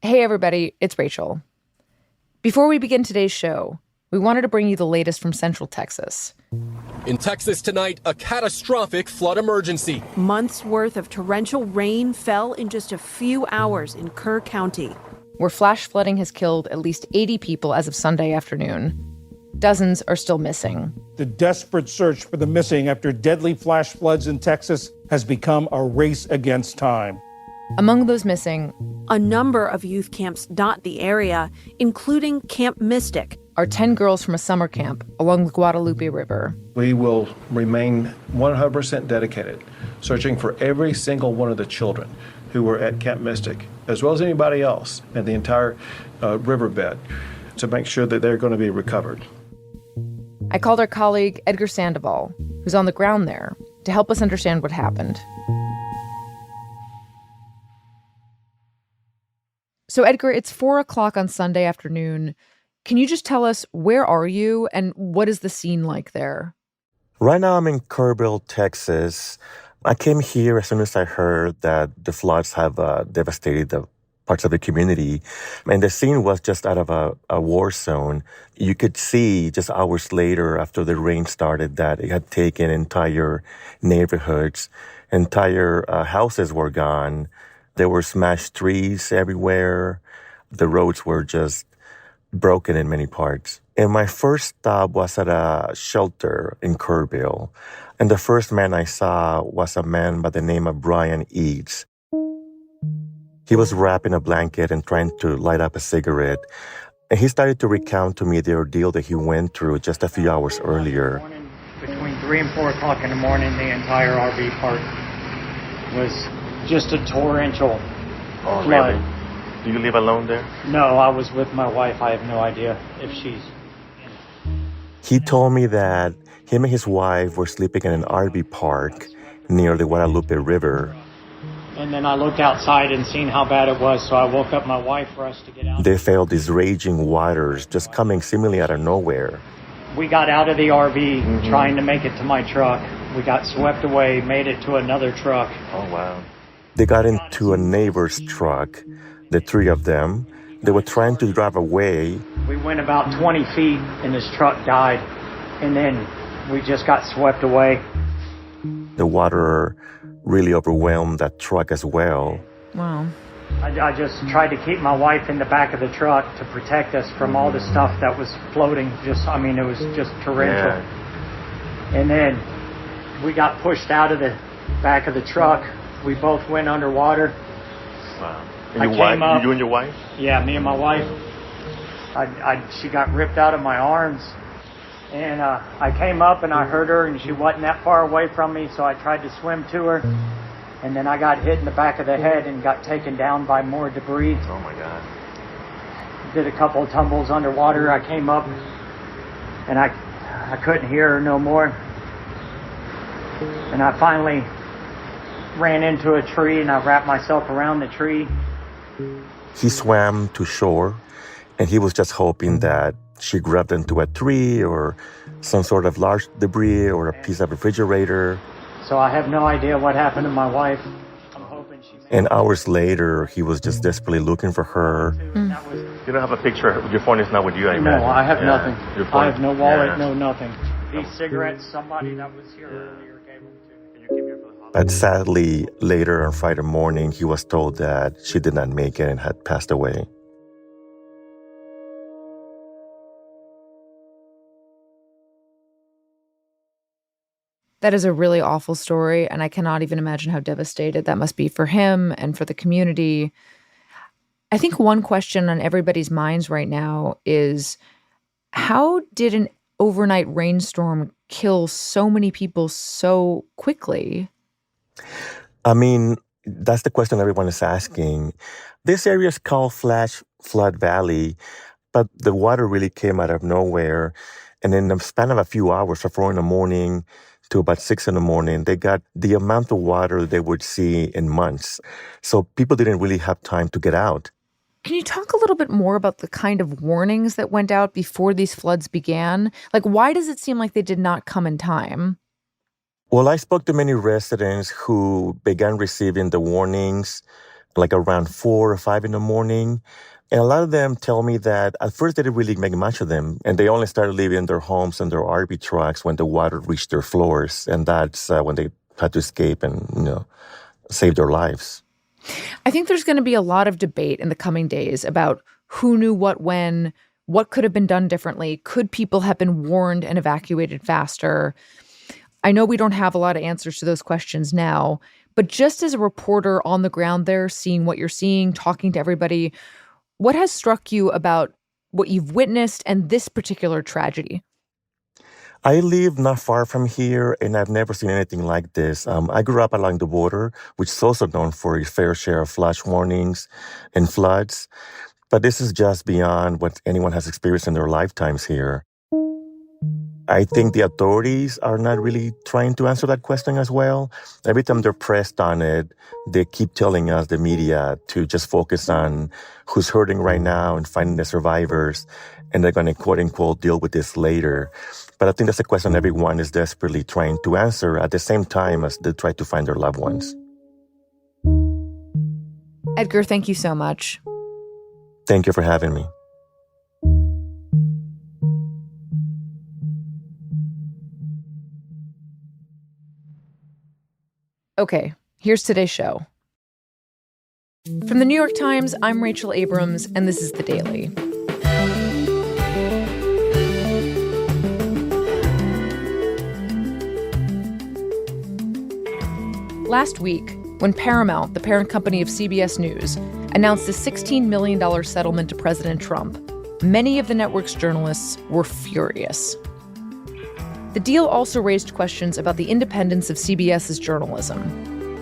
Hey, everybody, it's Rachel. Before we begin today's show, we wanted to bring you the latest from Central Texas. In Texas tonight, a catastrophic flood emergency. Months worth of torrential rain fell in just a few hours in Kerr County, where flash flooding has killed at least 80 people as of Sunday afternoon. Dozens are still missing. The desperate search for the missing after deadly flash floods in Texas has become a race against time. Among those missing, a number of youth camps dot the area, including Camp Mystic, are 10 girls from a summer camp along the Guadalupe River. We will remain 100% dedicated, searching for every single one of the children who were at Camp Mystic, as well as anybody else in the entire riverbed, to make sure that they're going to be recovered. I called our colleague Edgar Sandoval, who's on the ground there, to help us understand what happened. So, Edgar, it's 4 o'clock on Sunday afternoon. Can you just tell us, where are you and what is the scene like there? Right now I'm in Kerrville, Texas. I came here as soon as I heard that the floods have devastated the parts of the community. And the scene was just out of a war zone. You could see just hours later after the rain started that it had taken entire neighborhoods. Entire houses were gone. There were smashed trees everywhere. The roads were just broken in many parts. And my first stop was at a shelter in Kerrville. And the first man I saw was a man by the name of Brian Eads. He was wrapped in a blanket and trying to light up a cigarette. And he started to recount to me the ordeal that he went through just a few hours earlier. Between 3 and 4 o'clock in the morning, the entire RV park was just a torrential flood. Really? Do you live alone there? No, I was with my wife. I have no idea if she's in. He told me that him and his wife were sleeping in an RV park near the Guadalupe River. And then I looked outside and seen how bad it was, so I woke up my wife for us to get out. They felt these raging waters just coming seemingly out of nowhere. We got out of the RV trying to make it to my truck. We got swept away, made it to another truck. Oh, wow. They got into a neighbor's truck, the three of them. They were trying to drive away. We went about 20 feet and this truck died. And then we just got swept away. The water really overwhelmed that truck as well. Wow. I just tried to keep my wife in the back of the truck to protect us from all the stuff that was floating. It was just torrential. Yeah. And then we got pushed out of the back of the truck. We both went underwater. Wow. And you and your wife? Yeah, me and my wife. She got ripped out of my arms. And I came up and I heard her and she wasn't that far away from me, so I tried to swim to her. And then I got hit in the back of the head and got taken down by more debris. Oh my God. Did a couple of tumbles underwater. I came up and I couldn't hear her no more. And I finally ran into a tree and I wrapped myself around the tree. He swam to shore and he was just hoping that she grabbed into a tree or some sort of large debris or a piece of refrigerator. So I have no idea what happened to my wife. I'm hoping she... And hours later, he was just desperately looking for her. You don't have a picture. Your phone is not with you, I imagine. No, I have nothing. I have no wallet, no nothing. These cigarettes, somebody that was here earlier gave them to me. But sadly, later on Friday morning, he was told that she did not make it and had passed away. That is a really awful story, and I cannot even imagine how devastated that must be for him and for the community. I think one question on everybody's minds right now is, how did an overnight rainstorm kill so many people so quickly? I mean, that's the question everyone is asking. This area is called Flash Flood Valley, but the water really came out of nowhere. And in the span of a few hours, from 4 in the morning to about 6 in the morning, they got the amount of water they would see in months. So people didn't really have time to get out. Can you talk a little bit more about the kind of warnings that went out before these floods began? Like, why does it seem like they did not come in time? Well, I spoke to many residents who began receiving the warnings like around 4 or 5 in the morning. And a lot of them tell me that at first they didn't really make much of them, and they only started leaving in their homes and their RV trucks when the water reached their floors, and that's when they had to escape and save their lives. I think there's going to be a lot of debate in the coming days about who knew what when, what could have been done differently. Could people have been warned and evacuated faster? I know we don't have a lot of answers to those questions now, but just as a reporter on the ground there, seeing what you're seeing, talking to everybody, what has struck you about what you've witnessed and this particular tragedy? I live not far from here, and I've never seen anything like this. I grew up along the border, which is also known for a fair share of flash warnings and floods. But this is just beyond what anyone has experienced in their lifetimes here. I think the authorities are not really trying to answer that question as well. Every time they're pressed on it, they keep telling us, the media, to just focus on who's hurting right now and finding the survivors, and they're going to, quote unquote, deal with this later. But I think that's a question everyone is desperately trying to answer at the same time as they try to find their loved ones. Edgar, thank you so much. Thank you for having me. Okay, here's today's show. From the New York Times, I'm Rachel Abrams, and this is The Daily. Last week, when Paramount, the parent company of CBS News, announced a $16 million settlement to President Trump, many of the network's journalists were furious. The deal also raised questions about the independence of CBS's journalism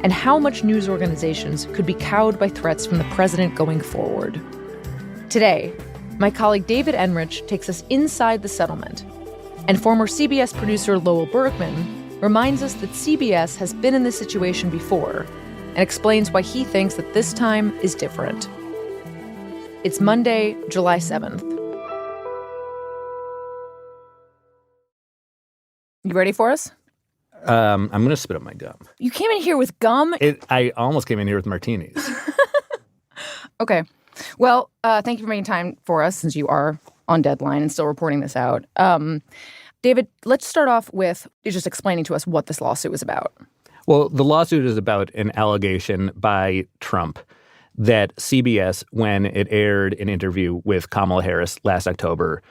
and how much news organizations could be cowed by threats from the president going forward. Today, my colleague David Enrich takes us inside the settlement, and former CBS producer Lowell Bergman reminds us that CBS has been in this situation before and explains why he thinks that this time is different. It's Monday, July 7th. You ready for us? I'm going to spit up my gum. You came in here with gum? I almost came in here with martinis. Okay. Well, thank you for making time for us since you are on deadline and still reporting this out. David, let's start off with you just explaining to us what this lawsuit was about. Well, the lawsuit is about an allegation by Trump that CBS, when it aired an interview with Kamala Harris last October,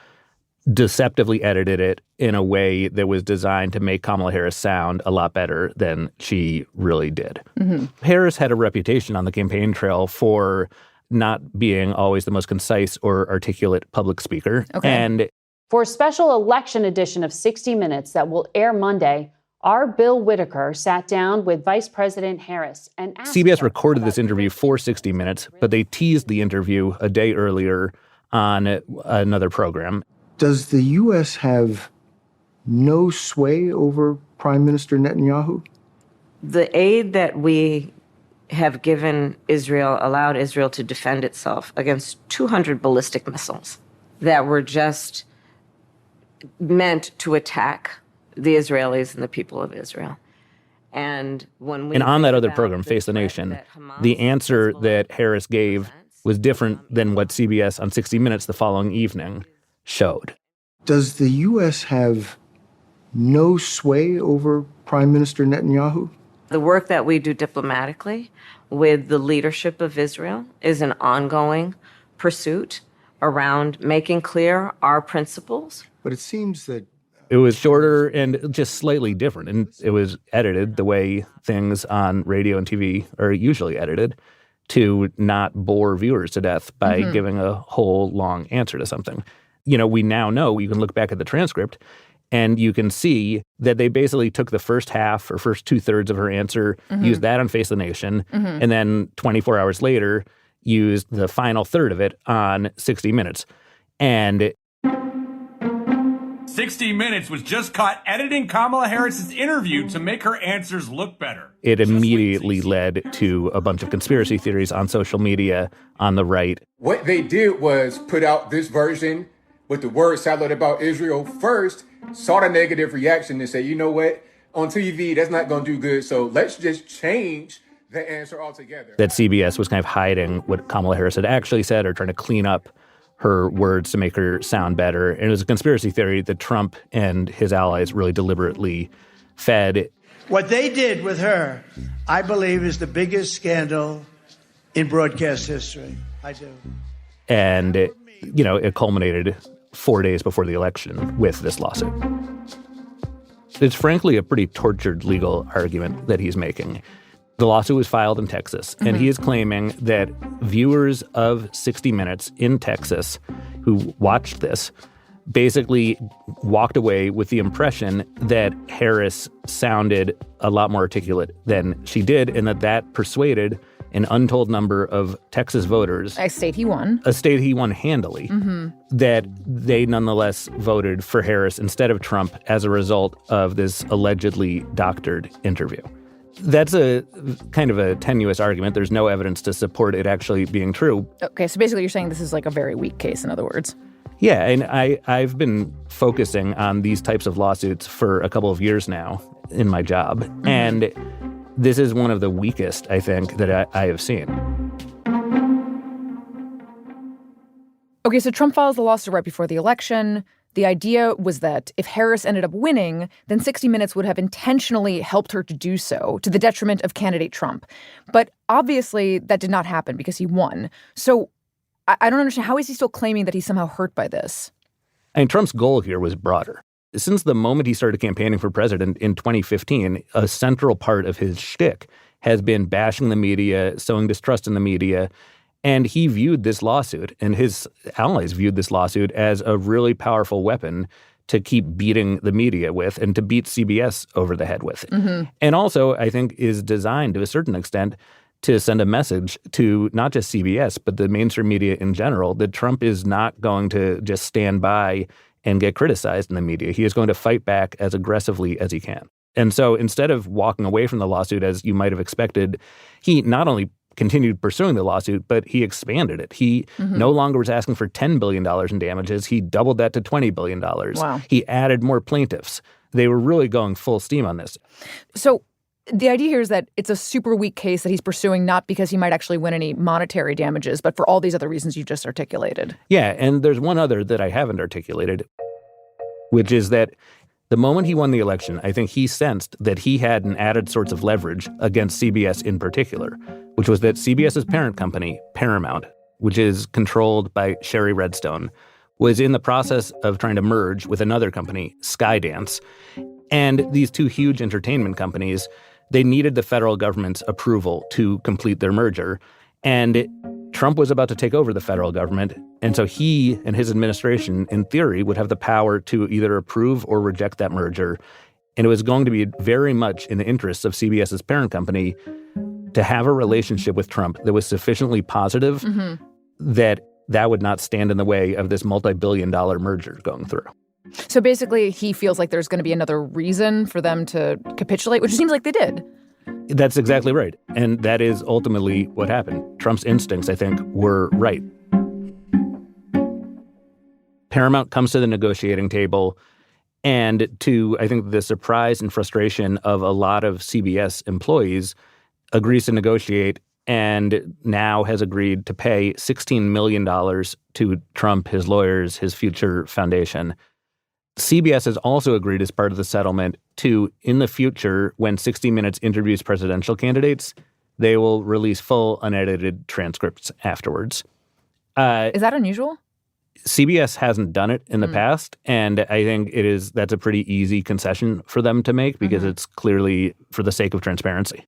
deceptively edited it in a way that was designed to make Kamala Harris sound a lot better than she really did. Mm-hmm. Harris had a reputation on the campaign trail for not being always the most concise or articulate public speaker. Okay. And for a special election edition of 60 Minutes that will air Monday, our Bill Whitaker sat down with Vice President Harris and asked CBS recorded this interview for 60 Minutes, but they teased the interview a day earlier on another program. Does the U.S. have no sway over Prime Minister Netanyahu? The aid that we have given Israel allowed Israel to defend itself against 200 ballistic missiles that were just meant to attack the Israelis and the people of Israel. And on that other program, Face the Nation, the answer that Harris gave was different than what CBS on 60 Minutes the following evening showed. Does the U.S. have no sway over Prime Minister Netanyahu? The work that we do diplomatically with the leadership of Israel is an ongoing pursuit around making clear our principles. But it seems that it was shorter and just slightly different, and it was edited the way things on radio and TV are usually edited, to not bore viewers to death by giving a whole long answer to something. You know, we now know, you can look back at the transcript, and you can see that they basically took the first half or first two-thirds of her answer, used that on Face the Nation, and then 24 hours later used the final third of it on 60 Minutes. And 60 Minutes was just caught editing Kamala Harris's interview to make her answers look better. It immediately led to a bunch of conspiracy theories on social media on the right. What they did was put out this version with the word salad about Israel first, saw the negative reaction and said, you know what, on TV, that's not going to do good. So let's just change the answer altogether. That CBS was kind of hiding what Kamala Harris had actually said or trying to clean up her words to make her sound better. And it was a conspiracy theory that Trump and his allies really deliberately fed. What they did with her, I believe, is the biggest scandal in broadcast history. I do. And, it culminated 4 days before the election with this lawsuit. It's frankly a pretty tortured legal argument that he's making. The lawsuit was filed in Texas, and he is claiming that viewers of 60 Minutes in Texas who watched this basically walked away with the impression that Harris sounded a lot more articulate than she did, and that persuaded an untold number of Texas voters. A state he won. A state he won handily. That they nonetheless voted for Harris instead of Trump as a result of this allegedly doctored interview. That's a kind of a tenuous argument. There's no evidence to support it actually being true. Okay, so basically you're saying this is like a very weak case, in other words. Yeah, and I've been focusing on these types of lawsuits for a couple of years now in my job. And this is one of the weakest, I think, that I have seen. Okay, so Trump files the lawsuit right before the election. The idea was that if Harris ended up winning, then 60 Minutes would have intentionally helped her to do so, to the detriment of candidate Trump. But obviously that did not happen because he won. So I don't understand. How is he still claiming that he's somehow hurt by this? And Trump's goal here was broader. Since the moment he started campaigning for president in 2015, a central part of his shtick has been bashing the media, sowing distrust in the media. And he viewed this lawsuit, and his allies viewed this lawsuit as a really powerful weapon to keep beating the media with and to beat CBS over the head with. And also, I think, is designed to a certain extent to send a message to not just CBS, but the mainstream media in general, that Trump is not going to just stand by and get criticized in the media. He is going to fight back as aggressively as he can. And so instead of walking away from the lawsuit as you might have expected, he not only continued pursuing the lawsuit, but he expanded it. He no longer was asking for $10 billion in damages. He doubled that to $20 billion. Wow. He added more plaintiffs. They were really going full steam on this. So the idea here is that it's a super weak case that he's pursuing not because he might actually win any monetary damages, but for all these other reasons you just articulated. Yeah, and there's one other that I haven't articulated, which is that the moment he won the election, I think he sensed that he had an added source of leverage against CBS in particular, which was that CBS's parent company, Paramount, which is controlled by Sherry Redstone, was in the process of trying to merge with another company, Skydance. And these two huge entertainment companies, they needed the federal government's approval to complete their merger. And Trump was about to take over the federal government. And so he and his administration, in theory, would have the power to either approve or reject that merger. And it was going to be very much in the interests of CBS's parent company to have a relationship with Trump that was sufficiently positive that would not stand in the way of this multi-billion-dollar merger going through. So basically, he feels like there's going to be another reason for them to capitulate, which seems like they did. That's exactly right. And that is ultimately what happened. Trump's instincts, I think, were right. Paramount comes to the negotiating table, and to, I think, the surprise and frustration of a lot of CBS employees, agrees to negotiate and now has agreed to pay $16 million to Trump, his lawyers, his future foundation. CBS has also agreed as part of the settlement to, in the future, when 60 Minutes interviews presidential candidates, they will release full unedited transcripts afterwards. Is that unusual? CBS hasn't done it in the past, and I think that's a pretty easy concession for them to make because it's clearly for the sake of transparency.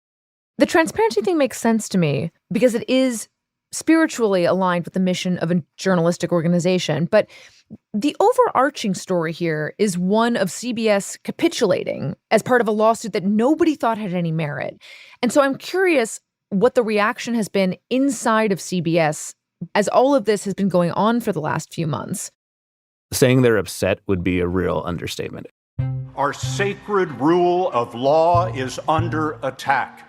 The transparency thing makes sense to me because it is spiritually aligned with the mission of a journalistic organization. But the overarching story here is one of CBS capitulating as part of a lawsuit that nobody thought had any merit. And so I'm curious what the reaction has been inside of CBS as all of this has been going on for the last few months. Saying they're upset would be a real understatement. Our sacred rule of law is under attack.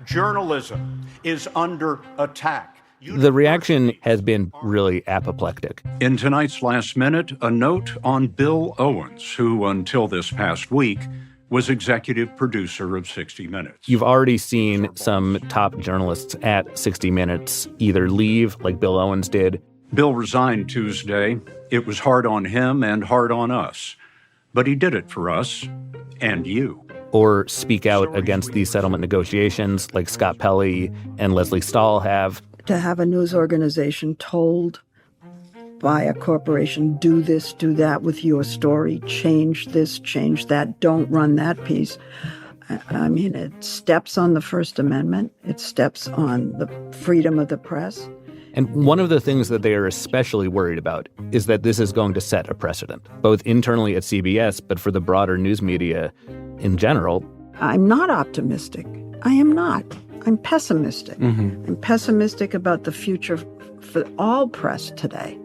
Journalism is under attack. The reaction has been really apoplectic. In tonight's Last Minute, a note on Bill Owens, who until this past week was executive producer of 60 Minutes. You've already seen some top journalists at 60 Minutes either leave, like Bill Owens did. Bill resigned Tuesday. It was hard on him and hard on us. But he did it for us and you. Or speak out against these settlement negotiations, like Scott Pelley and Leslie Stahl have. To have a news organization told by a corporation, do this, do that with your story, change this, change that, don't run that piece. I mean, it steps on the First Amendment. It steps on the freedom of the press. And one of the things that they are especially worried about is that this is going to set a precedent, both internally at CBS, but for the broader news media in general. I'm not optimistic. I am not. I'm pessimistic. I'm pessimistic about the future for all press today.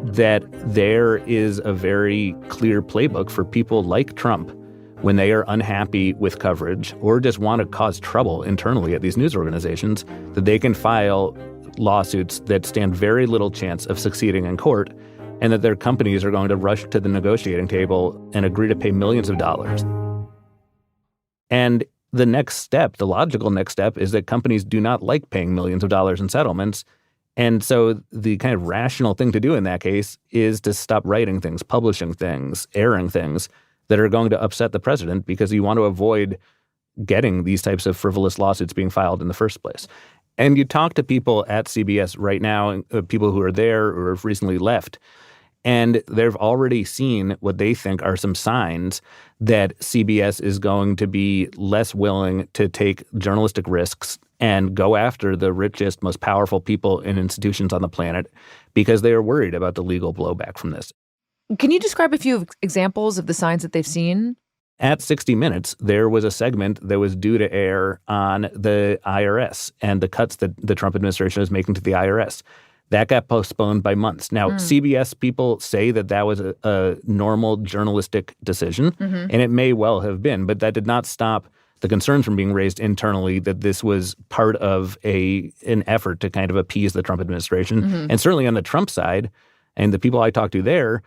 That there is a very clear playbook for people like Trump when they are unhappy with coverage or just want to cause trouble internally at these news organizations, that they can file lawsuits that stand very little chance of succeeding in court, and that their companies are going to rush to the negotiating table and agree to pay millions of dollars. And the next step, the logical next step, is that companies do not like paying millions of dollars in settlements. And so the kind of rational thing to do in that case is to stop writing things, publishing things, airing things that are going to upset the president, because you want to avoid getting these types of frivolous lawsuits being filed in the first place. And you talk to people at CBS right now, people who are there or have recently left, and they've already seen what they think are some signs that CBS is going to be less willing to take journalistic risks and go after the richest, most powerful people and institutions on the planet, because they are worried about the legal blowback from this. Can you describe a few examples of the signs that they've seen? At 60 Minutes, there was a segment that was due to air on the IRS and the cuts that the Trump administration is making to the IRS. That got postponed by months. Now, CBS people say that that was a normal journalistic decision, and it may well have been, but that did not stop the concerns from being raised internally that this was part of an effort to kind of appease the Trump administration. And certainly on the Trump side, and the people I talked to there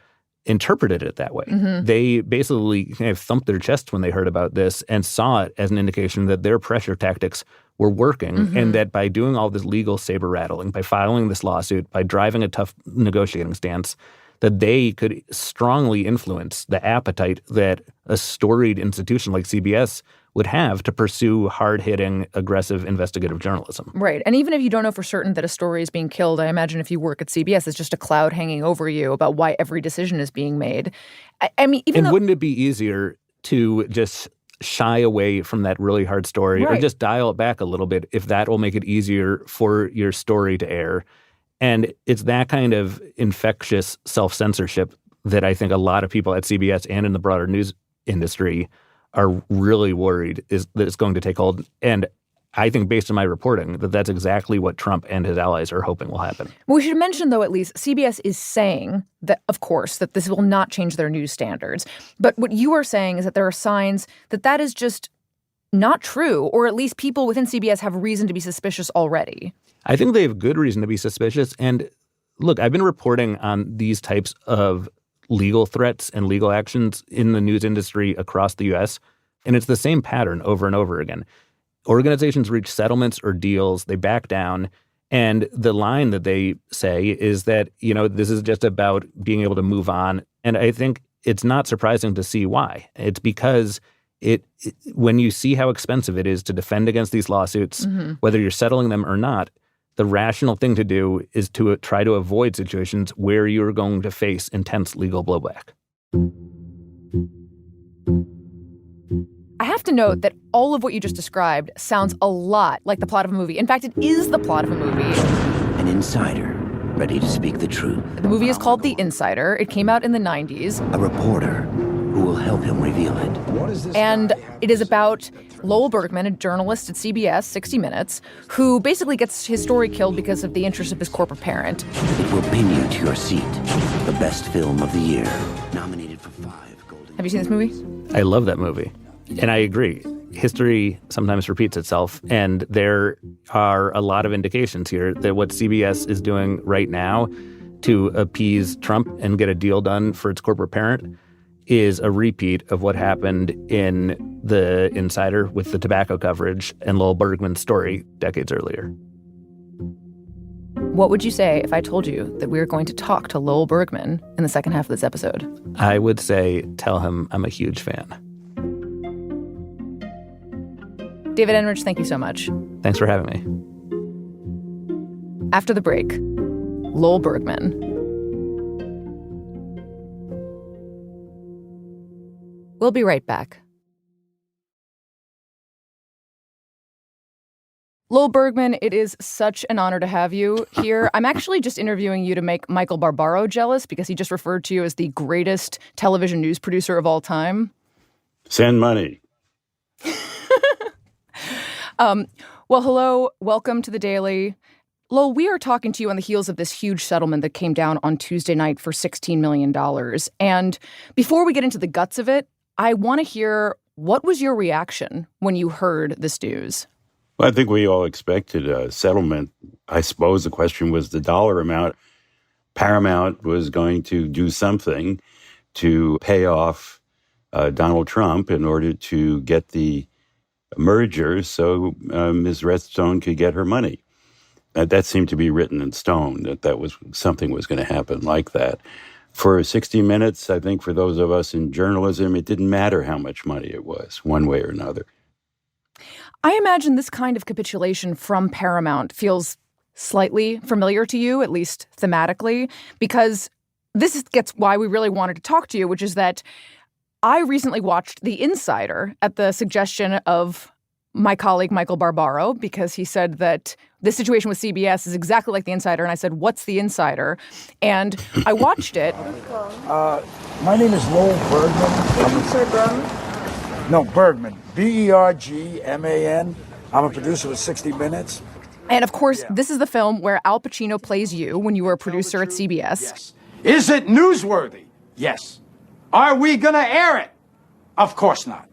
interpreted it that way. They basically kind of thumped their chests when they heard about this and saw it as an indication that their pressure tactics were working, and that by doing all this legal saber rattling, by filing this lawsuit, by driving a tough negotiating stance, that they could strongly influence the appetite that a storied institution like CBS would have to pursue hard-hitting, aggressive investigative journalism. Right. And even if you don't know for certain that a story is being killed, I imagine if you work at CBS, it's just a cloud hanging over you about why every decision is being made. I mean, even wouldn't it be easier to just shy away from that really hard story, or just dial it back a little bit if that will make it easier for your story to air? And it's that kind of infectious self-censorship that I think a lot of people at CBS and in the broader news industry are really worried that it's going to take hold. And I think based on my reporting that that's exactly what Trump and his allies are hoping will happen. We should mention, though, at least CBS is saying that, of course, that this will not change their news standards. But what you are saying is that there are signs that that is just not true, or at least people within CBS have reason to be suspicious already. I think they have good reason to be suspicious. And look, I've been reporting on these types of legal threats and legal actions in the news industry across the U.S., and it's the same pattern over and over again. Organizations reach settlements or deals, they back down, and the line that they say is that, this is just about being able to move on. And I think it's not surprising to see why. It's because when you see how expensive it is to defend against these lawsuits, whether you're settling them or not, the rational thing to do is to try to avoid situations where you're going to face intense legal blowback. I have to note that all of what you just described sounds a lot like the plot of a movie. In fact, it is the plot of a movie. An insider, ready to speak the truth. The movie is called The Insider. It came out in the 90s. A reporter who will help him reveal it. And it is about Lowell Bergman, a journalist at CBS, 60 Minutes, who basically gets his story killed because of the interest of his corporate parent. It will pin you to your seat. The best film of the year. Nominated for 5 Golden... Have you seen this movie? I love that movie. And I agree. History sometimes repeats itself. And there are a lot of indications here that what CBS is doing right now to appease Trump and get a deal done for its corporate parent is a repeat of what happened in The Insider with the tobacco coverage and Lowell Bergman's story decades earlier. What would you say if I told you that we were going to talk to Lowell Bergman in the second half of this episode? I would say, tell him I'm a huge fan. David Enrich, thank you so much. Thanks for having me. After the break, Lowell Bergman. We'll be right back. Lowell Bergman, it is such an honor to have you here. I'm actually just interviewing you to make Michael Barbaro jealous because he just referred to you as the greatest television news producer of all time. Send money. Well, hello. Welcome to The Daily. Lowell, we are talking to you on the heels of this huge settlement that came down on Tuesday night for $16 million. And before we get into the guts of it, I want to hear, what was your reaction when you heard this news? Well, I think we all expected a settlement. I suppose the question was the dollar amount. Paramount was going to do something to pay off Donald Trump in order to get the merger so Ms. Redstone could get her money. That seemed to be written in stone, that was something was going to happen like that. For 60 Minutes, I think for those of us in journalism, it didn't matter how much money it was, one way or another. I imagine this kind of capitulation from Paramount feels slightly familiar to you, at least thematically, because this gets why we really wanted to talk to you, which is that I recently watched The Insider at the suggestion of my colleague Michael Barbaro, because he said that this situation with CBS is exactly like The Insider. And I said, what's The Insider? And I watched it. My name is Lowell Bergman. Did you say Bergman? No, Bergman. Bergman. I'm a producer with 60 Minutes. And of course, this is the film where Al Pacino plays you when you were a producer at CBS. Yes. Is it newsworthy? Yes. Are we going to air it? Of course not.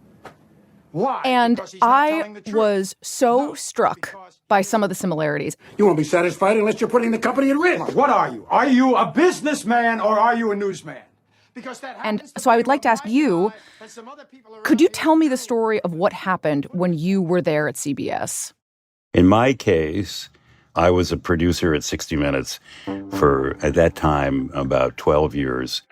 Why? And I was so struck by some of the similarities. You won't be satisfied unless you're putting the company at risk. What are you? Are you a businessman or are you a newsman? And so I would like to ask you, could you tell me the story of what happened when you were there at CBS? In my case, I was a producer at 60 Minutes for, at that time, about 12 years.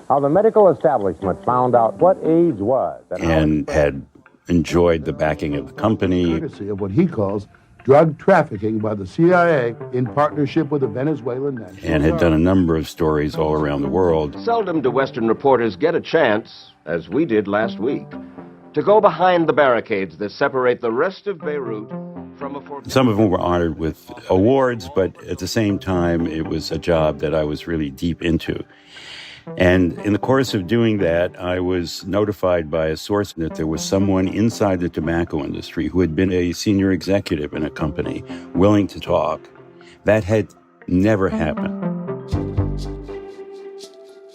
How the medical establishment found out what AIDS was. And had enjoyed the backing of the company. Courtesy of what he calls drug trafficking by the CIA in partnership with the Venezuelan National And had done a number of stories all around the world. Seldom do Western reporters get a chance, as we did last week, to go behind the barricades that separate the rest of Beirut from a... Some of them were honored with awards, but at the same time, it was a job that I was really deep into. And in the course of doing that, I was notified by a source that there was someone inside the tobacco industry who had been a senior executive in a company willing to talk. That had never happened.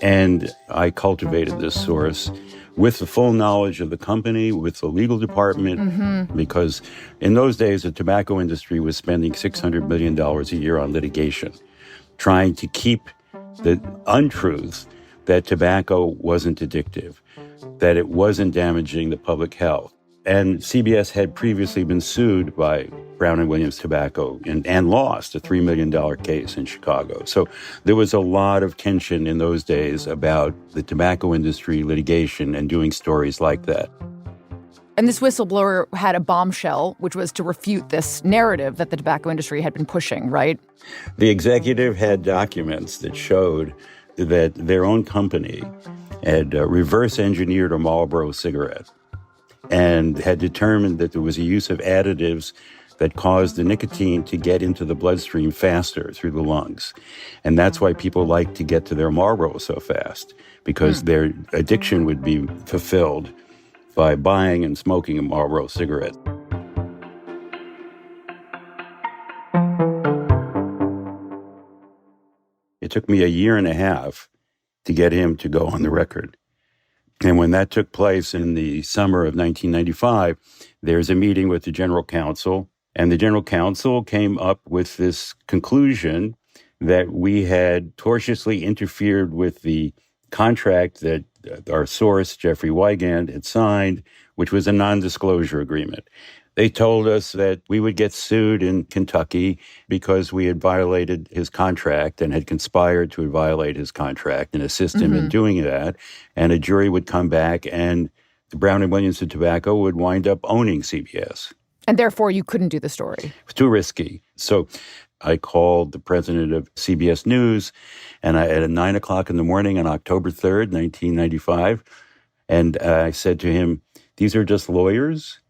And I cultivated this source with the full knowledge of the company, with the legal department, because in those days, the tobacco industry was spending $600 million a year on litigation, trying to keep the untruth that tobacco wasn't addictive, that it wasn't damaging the public health. And CBS had previously been sued by Brown & Williams Tobacco and lost a $3 million case in Chicago. So there was a lot of tension in those days about the tobacco industry litigation and doing stories like that. And this whistleblower had a bombshell, which was to refute this narrative that the tobacco industry had been pushing, right? The executive had documents that showed that their own company had reverse-engineered a Marlboro cigarette and had determined that there was a use of additives that caused the nicotine to get into the bloodstream faster through the lungs. And that's why people like to get to their Marlboro so fast, because their addiction would be fulfilled by buying and smoking a Marlboro cigarette. It took me a year and a half to get him to go on the record. And when that took place in the summer of 1995, there's a meeting with the general counsel, and the general counsel came up with this conclusion that we had tortiously interfered with the contract that our source, Jeffrey Wigand, had signed, which was a non-disclosure agreement. They told us that we would get sued in Kentucky because we had violated his contract and had conspired to violate his contract and assist him in doing that. And a jury would come back and the Brown and Williamson Tobacco would wind up owning CBS. And therefore, you couldn't do the story. It was too risky. So I called the president of CBS News and at 9 o'clock in the morning on October 3rd, 1995, and I said to him, "These are just lawyers.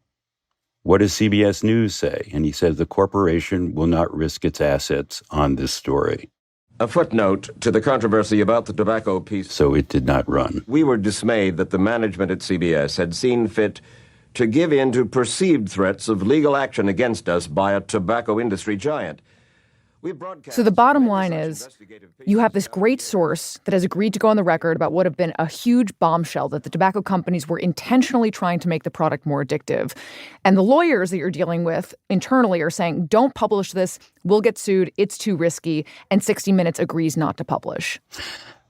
What does CBS News say?" And he said, "The corporation will not risk its assets on this story." A footnote to the controversy about the tobacco piece. So it did not run. We were dismayed that the management at CBS had seen fit to give in to perceived threats of legal action against us by a tobacco industry giant. So the bottom line is you have this great source that has agreed to go on the record about what have been a huge bombshell that the tobacco companies were intentionally trying to make the product more addictive. And the lawyers that you're dealing with internally are saying, don't publish this. We'll get sued. It's too risky. And 60 Minutes agrees not to publish.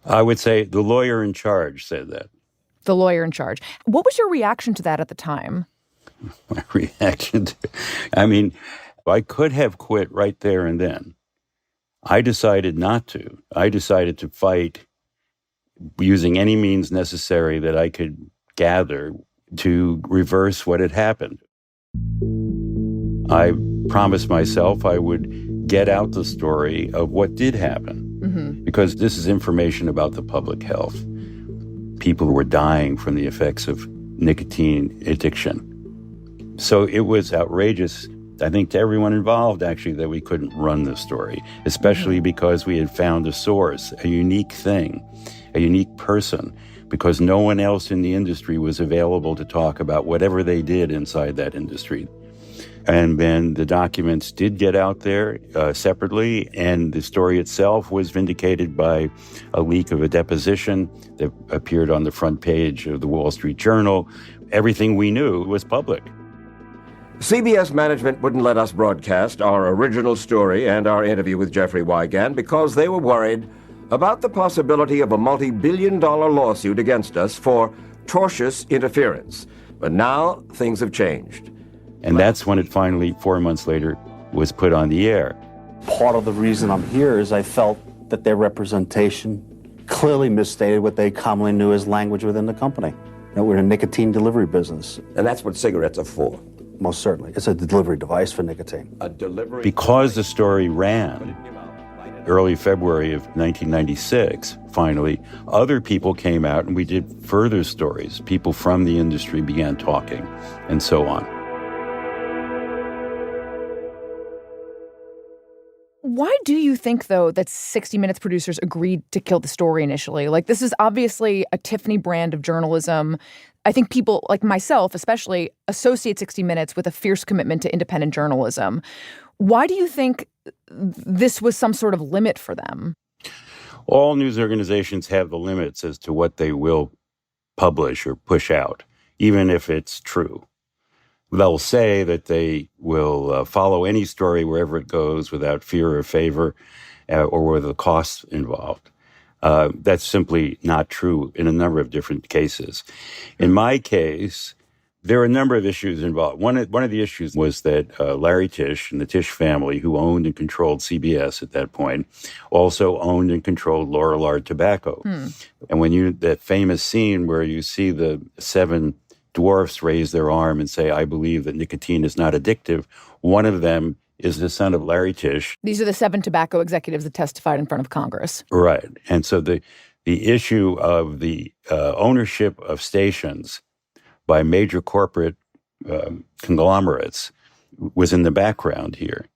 I would say the lawyer in charge said that. The lawyer in charge. What was your reaction to that at the time? My reaction to, I could have quit right there and then. I decided not to. I decided to fight using any means necessary that I could gather to reverse what had happened. I promised myself I would get out the story of what did happen, because this is information about the public health. People were dying from the effects of nicotine addiction. So it was outrageous, I think, to everyone involved, actually, that we couldn't run the story, especially because we had found a source, a unique thing, a unique person, because no one else in the industry was available to talk about whatever they did inside that industry. And then the documents did get out there separately, and the story itself was vindicated by a leak of a deposition that appeared on the front page of the Wall Street Journal. Everything we knew was public. CBS management wouldn't let us broadcast our original story and our interview with Jeffrey Wigand because they were worried about the possibility of a multi-billion-dollar lawsuit against us for tortious interference. But now things have changed. And that's when it finally, 4 months later, was put on the air. Part of the reason I'm here is I felt that their representation clearly misstated what they commonly knew as language within the company. That we're in a nicotine delivery business. And that's what cigarettes are for. Most certainly. It's a delivery device for nicotine. Because the story ran early February of 1996, finally, other people came out and we did further stories. People from the industry began talking and so on. Why do you think, though, that 60 Minutes producers agreed to kill the story initially? Like, this is obviously a Tiffany brand of journalism. I think people, like myself especially, associate 60 Minutes with a fierce commitment to independent journalism. Why do you think this was some sort of limit for them? All news organizations have the limits as to what they will publish or push out, even if it's true. They'll say that they will follow any story wherever it goes without fear or favor or with the costs involved. That's simply not true in a number of different cases. In my case, there are a number of issues involved. One of the issues was that Larry Tisch and the Tisch family, who owned and controlled CBS at that point, also owned and controlled Lorillard Tobacco. And when that famous scene where you see the 7 dwarfs raise their arm and say, "I believe that nicotine is not addictive," one of them is the son of Larry Tisch. These are the 7 tobacco executives that testified in front of Congress. Right. And so the issue of the ownership of stations by major corporate conglomerates was in the background here.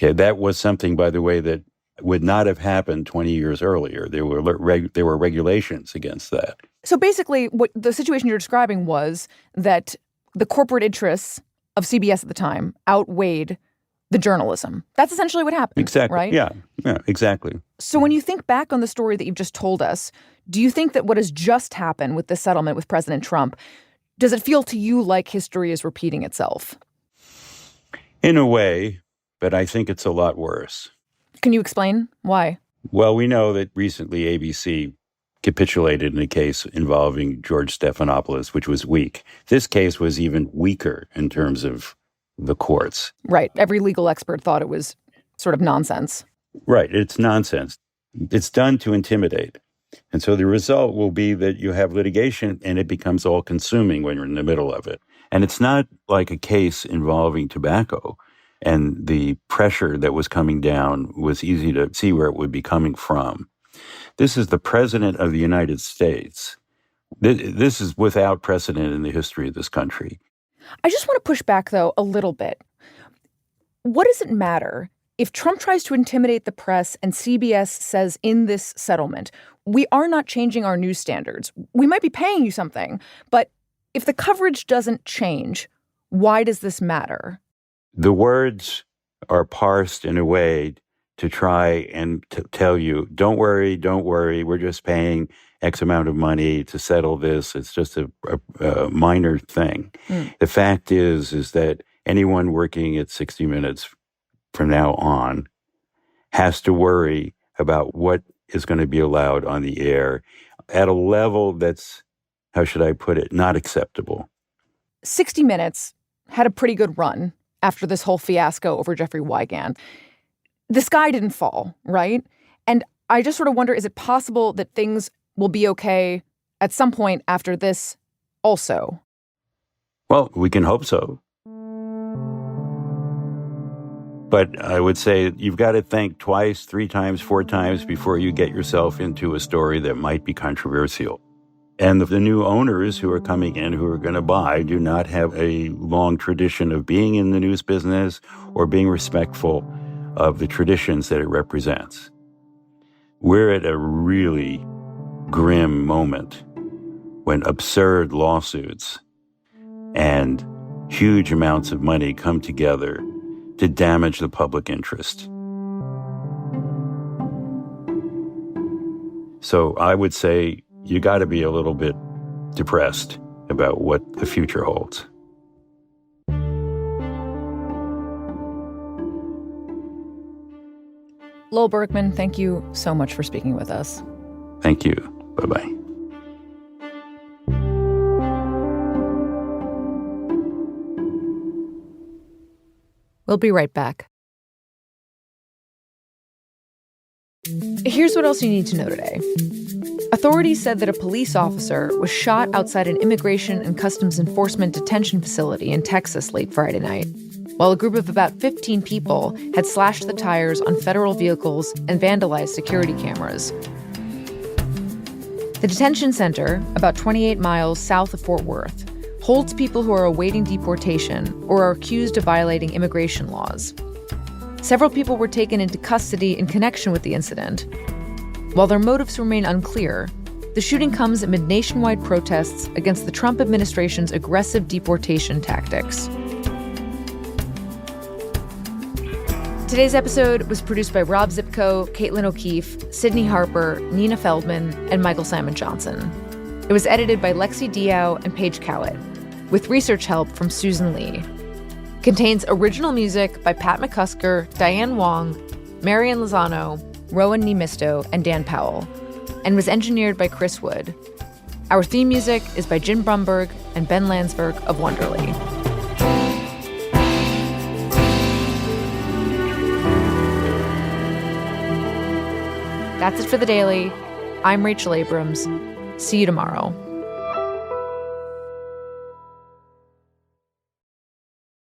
Okay, that was something, by the way, that would not have happened 20 years earlier. There were regulations against that. So basically, what the situation you're describing was that the corporate interests of CBS at the time outweighed the journalism. That's essentially what happened. Exactly. Right? Yeah, exactly. So when you think back on the story that you've just told us, do you think that what has just happened with this settlement with President Trump, does it feel to you like history is repeating itself? In a way, but I think it's a lot worse. Can you explain why? Well, we know that recently ABC capitulated in a case involving George Stephanopoulos, which was weak. This case was even weaker in terms of the courts. Right. Every legal expert thought it was sort of nonsense. Right. It's nonsense. It's done to intimidate. And so the result will be that you have litigation and it becomes all consuming when you're in the middle of it. And it's not like a case involving tobacco. And the pressure that was coming down was easy to see where it would be coming from. This is the President of the United States. This is without precedent in the history of this country. I just want to push back, though, a little bit. What does it matter if Trump tries to intimidate the press and CBS says in this settlement, we are not changing our news standards. We might be paying you something, but if the coverage doesn't change, why does this matter? The words are parsed in a way to try and to tell you, don't worry, we're just paying X amount of money to settle this. It's just a minor thing. The fact is that anyone working at 60 Minutes from now on has to worry about what is going to be allowed on the air at a level that's, how should I put it, not acceptable. 60 Minutes had a pretty good run after this whole fiasco over Jeffrey Wigand. The sky didn't fall, right? And I just sort of wonder, is it possible that things will be okay at some point after this also? Well, we can hope so. But I would say you've got to think twice, 3 times, 4 times before you get yourself into a story that might be controversial. And the new owners who are coming in, who are going to buy, do not have a long tradition of being in the news business or being respectful of the traditions that it represents. We're at a really grim moment when absurd lawsuits and huge amounts of money come together to damage the public interest. So I would say you got to be a little bit depressed about what the future holds. Lowell Bergman, thank you so much for speaking with us. Thank you. Bye-bye. We'll be right back. Here's what else you need to know today. Authorities said that a police officer was shot outside an Immigration and Customs Enforcement detention facility in Texas late Friday night, while a group of about 15 people had slashed the tires on federal vehicles and vandalized security cameras. The detention center, about 28 miles south of Fort Worth, holds people who are awaiting deportation or are accused of violating immigration laws. Several people were taken into custody in connection with the incident. While their motives remain unclear, the shooting comes amid nationwide protests against the Trump administration's aggressive deportation tactics. Today's episode was produced by Rob Zipko, Caitlin O'Keefe, Sydney Harper, Nina Feldman, and Michael Simon Johnson. It was edited by Lexi Diao and Paige Cowett, with research help from Susan Lee. Contains original music by Pat McCusker, Diane Wong, Marian Lozano, Rowan Nemisto, and Dan Powell, and was engineered by Chris Wood. Our theme music is by Jim Brumberg and Ben Landsberg of Wonderly. That's it for The Daily. I'm Rachel Abrams. See you tomorrow.